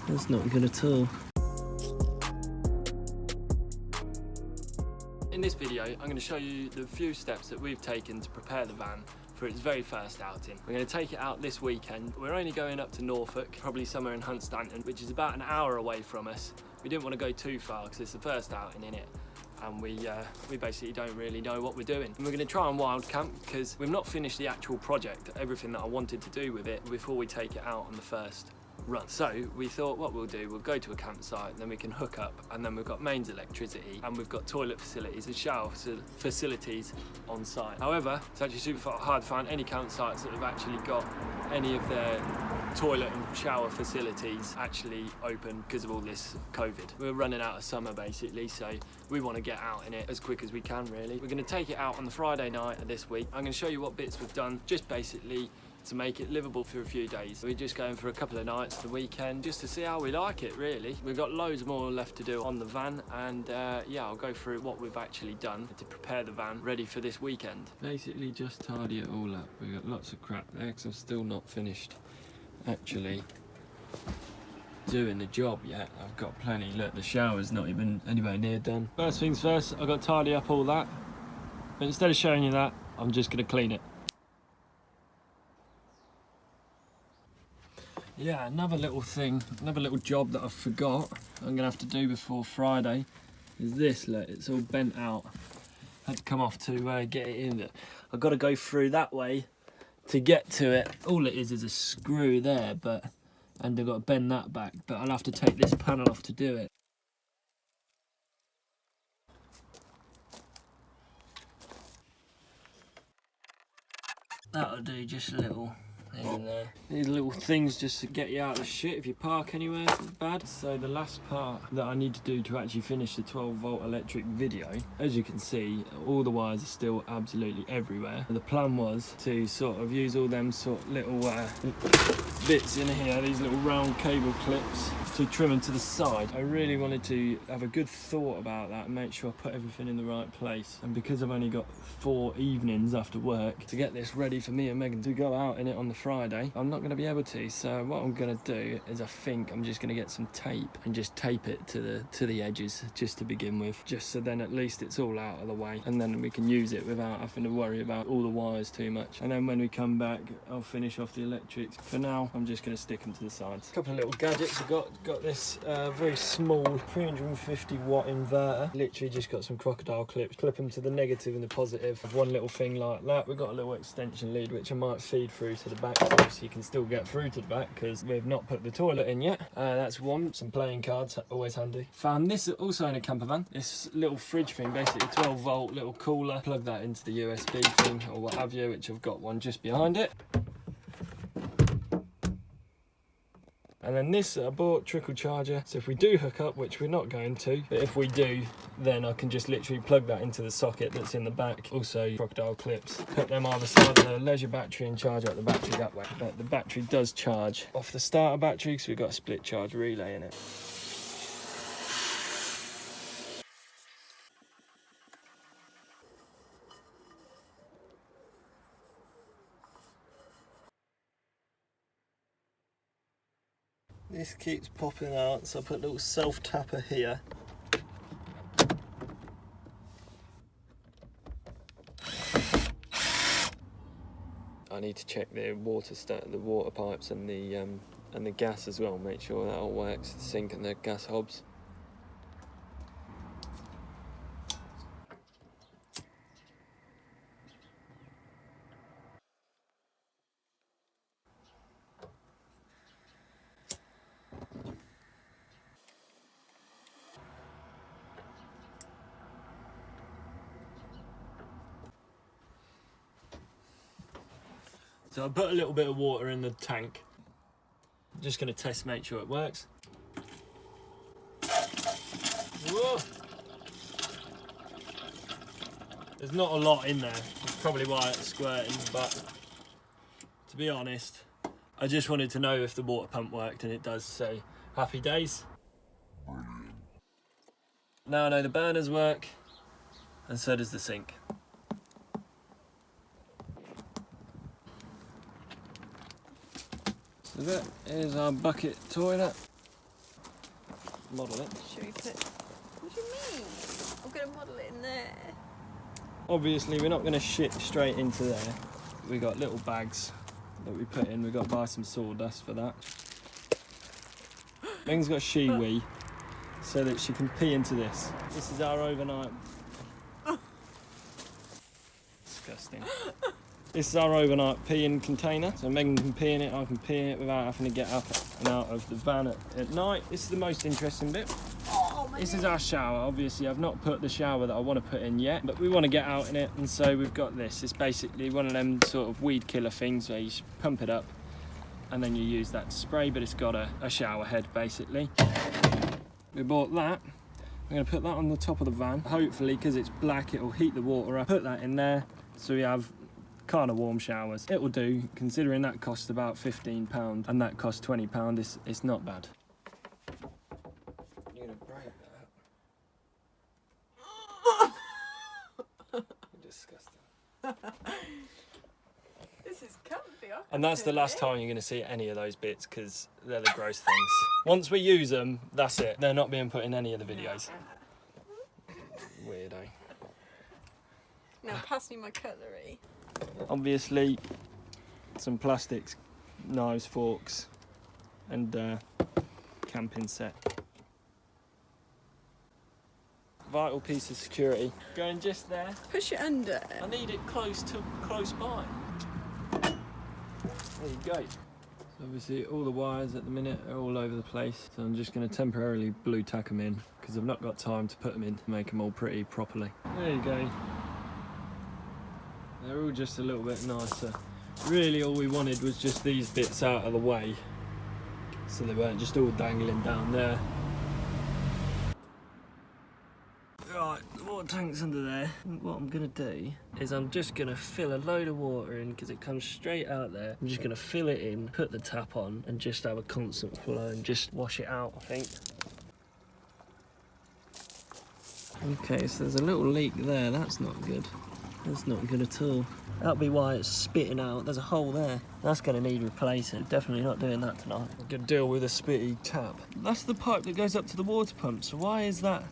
That's not good at all. In this video, I'm going to show you the few steps that we've taken to prepare the van for its very first outing. We're going to take it out this weekend. We're only going up to Norfolk, probably somewhere in Hunstanton, which is about an hour away from us. We didn't want to go too far because it's the first outing in it, and we basically don't really know what we're doing. And we're going to try and wild camp because we've not finished the actual project, everything that I wanted to do with it, before we take it out on the first run. So we thought what we'll do, we'll go to a campsite, and then we can hook up, and then we've got mains electricity, and we've got toilet facilities and shower facilities on site. However, it's actually super hard to find any campsites that have actually got any of their toilet and shower facilities actually open because of all this COVID. We're running out of summer basically, so we want to get out in it as quick as we can really. We're going to take it out on the Friday night of this week. I'm going to show you what bits we've done, just basically to make it livable for a few days. We're just going for a couple of nights the weekend just to see how we like it really. We've got loads more left to do on the van, and yeah, I'll go through what we've actually done to prepare the van ready for this weekend. Basically just tidy it all up. We've got lots of crap there because I'm still not finished actually doing the job yet. I've got plenty. Look, the shower's not even anywhere near done. First things first, I've got to tidy up all that, but instead of showing you that, I'm just going to clean it. Yeah, another little thing, another little job that I forgot I'm gonna have to do before Friday is this. Look, it's all bent out. Had to come off to get it in. I've got to go through that way to get to it. All it is a screw there, and I've got to bend that back, but I'll have to take this panel off to do it. That'll do, just a little in there. These little things just to get you out of the shit if you park anywhere bad. So the last part that I need to do to actually finish the 12-volt electric video, as you can see, all the wires are still absolutely everywhere. The plan was to sort of use all them sort of little bits in here, these little round cable clips, to trim them to the side. I really wanted to have a good thought about that and make sure I put everything in the right place. And because I've only got 4 evenings after work to get this ready for me and Megan to go out in it on the Friday, I'm not going to be able to. So what I'm going to do is I think I'm just going to get some tape and just tape it to the edges just to begin with, just so then at least it's all out of the way, and then we can use it without having to worry about all the wires too much. And then when we come back, I'll finish off the electrics. For now, I'm just going to stick them to the sides. A couple of little gadgets. I've got this very small 350 watt inverter. Literally just got some crocodile clips, clip them to the negative and the positive of one little thing like that. We've got a little extension lead which I might feed through to the back so you can still get through to the back because we've not put the toilet in yet. That's one. Some playing cards, always handy. Found this also in a camper van. This little fridge thing, basically 12-volt little cooler. Plug that into the USB thing or what have you, which I've got one just behind it. And then this I bought, trickle charger, so if we do hook up, which we're not going to, but if we do, then I can just literally plug that into the socket that's in the back. Also crocodile clips, put them either side of the leisure battery and charge up the battery that way. But the battery does charge off the starter battery because we've got a split charge relay in it. This keeps popping out, so I put a little self-tapper here. I need to check the water pipes and the gas as well, make sure that all works, the sink and the gas hobs. So I put a little bit of water in the tank. I'm just going to test, make sure it works. Whoa. There's not a lot in there. That's probably why it's squirting, but to be honest, I just wanted to know if the water pump worked, and it does, so happy days. Now I know the burners work, and so does the sink. So that is our bucket toilet. model it. Should we put... What do you mean? I'm going to model it in there. Obviously, we're not going to shit straight into there. We got little bags that we put in. We've got to buy some sawdust for that. Meg's got shiwi so that she can pee into this. This is our overnight... Disgusting. This is our overnight peeing container. So Megan can pee in it, I can pee in it without having to get up and out of the van at night. This is the most interesting bit. This is our shower. Obviously, I've not put the shower that I want to put in yet, but we want to get out in it, and so we've got this. It's basically one of them sort of weed killer things where you pump it up and then you use that to spray, but it's got a shower head basically. We bought that. I'm going to put that on the top of the van. Hopefully, because it's black, it'll heat the water up. Put that in there so we have kind of warm showers. It will do, considering that cost about £15 and that cost £20. It's not bad. You're going to break that. You're disgusting. This is comfy. And that's the last time you're going to see any of those bits, because they're the gross things. Once we use them, that's it. They're not being put in any of the videos. Weirdo. Now pass me my cutlery. Obviously, some plastics, knives, forks, and camping set. Vital piece of security. Going just there. Push it under. I need it close by. There you go. So obviously all the wires at the minute are all over the place, so I'm just going to temporarily blue tack them in because I've not got time to put them in to make them all pretty properly. There you go. They're all just a little bit nicer. Really all we wanted was just these bits out of the way so they weren't just all dangling down there. Right, the water tank's under there. What I'm gonna do is I'm just gonna fill a load of water in because it comes straight out there. I'm just gonna fill it in, put the tap on and just have a constant flow and just wash it out, I think. Okay, so there's a little leak there, that's not good. That's not good at all. That'll be why it's spitting out. There's a hole there. That's going to need replacing. Definitely not doing that tonight. I'm going to deal with a spitty tap. That's the pipe that goes up to the water pump, so why is that?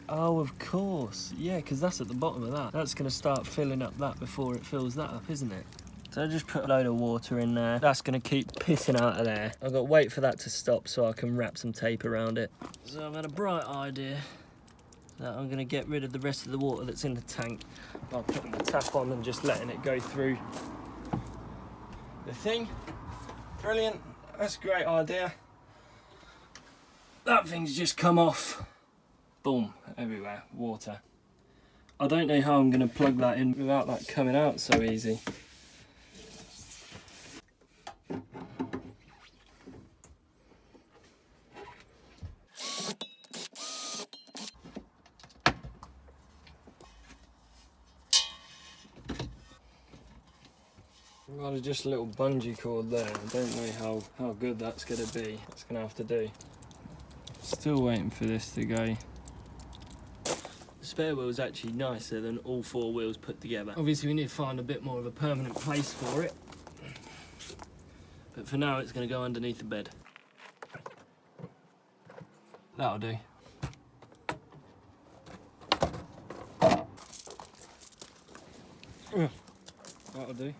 Oh, of course. Yeah, because that's at the bottom of that. That's going to start filling up that before it fills that up, isn't it? So I just put a load of water in there. That's going to keep pissing out of there. I've got to wait for that to stop so I can wrap some tape around it. So I've had a bright idea. I'm going to get rid of the rest of the water that's in the tank by putting the tap on and just letting it go through the thing. Brilliant, that's a great idea. That thing's just come off. Boom, everywhere, water. I don't know how I'm going to plug that in without that coming out so easy. Well, just a little bungee cord there. I don't know how good that's going to be. It's going to have to do. Still waiting for this to go. The spare wheel's actually nicer than all four wheels put together. Obviously we need to find a bit more of a permanent place for it. But for now it's going to go underneath the bed. That'll do. That'll do.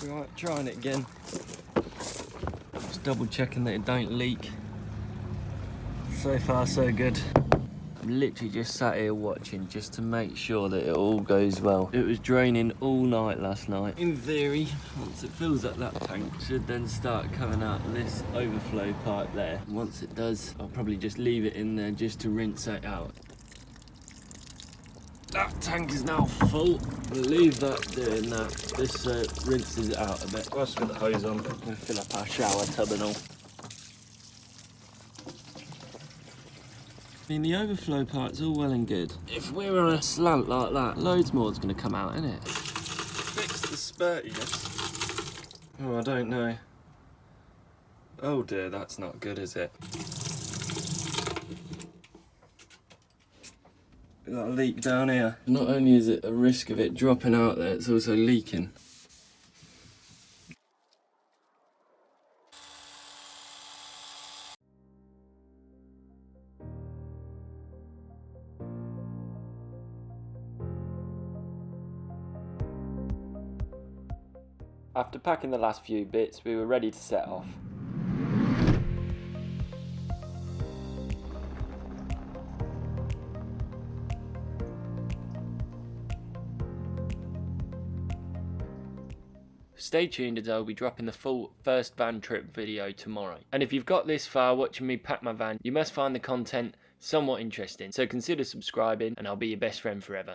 Right, trying it again. Just double checking that it don't leak. So far so good. I'm literally just sat here watching just to make sure that it all goes well. It was draining all night last night. In theory, once it fills up that tank, it should then start coming out of this overflow pipe there. And once it does, I'll probably just leave it in there just to rinse it out. That tank is now full. We'll leave that doing that. This rinses it out a bit. Whilst with the hose on, we'll fill up our shower tub and all. I mean, the overflow part's all well and good. If we're on a slant like that, loads more is going to come out, isn't it? Fix the spurtiness. Oh, I don't know. Oh dear, that's not good, is it? We've got a leak down here. Not only is it a risk of it dropping out there, it's also leaking. After packing the last few bits, we were ready to set off. Stay tuned as I'll be dropping the full first van trip video tomorrow. And if you've got this far watching me pack my van, you must find the content somewhat interesting. So consider subscribing and I'll be your best friend forever.